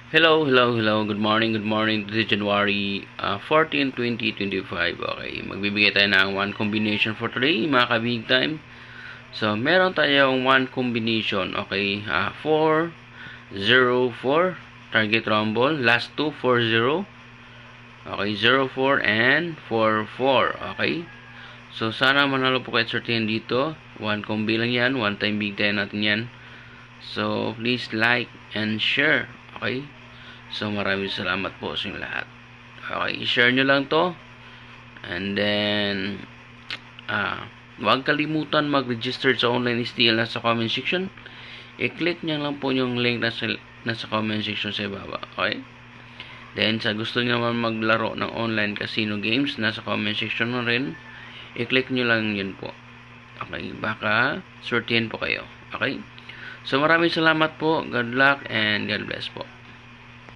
Hello. Good morning. Today January 14, 2025. Okay, magbibigay tayo ng one combination for today, mga ka-big time. So, meron tayong one combination. Okay, 4, 0, 4. Target rumble. Last 2, 4, 0. Okay, 0, 4 and 4, 4. Okay. So, sana manalo po kayo certain dito. One combi lang yan. One time big time natin yan. So, please like and share. Okay. So, maraming salamat po sa inyong lahat. Okay, i-share nyo lang to. And then, huwag kalimutan mag-register sa online STL na sa comment section. I-click nyo lang po yung link nasa comment section sa ibaba. Okay? Then, sa gusto nyo naman maglaro ng online casino games, nasa comment section na rin. I-click nyo lang yun po. Okay? Baka, certain po kayo. Okay? So, maraming salamat po. God luck and God bless po.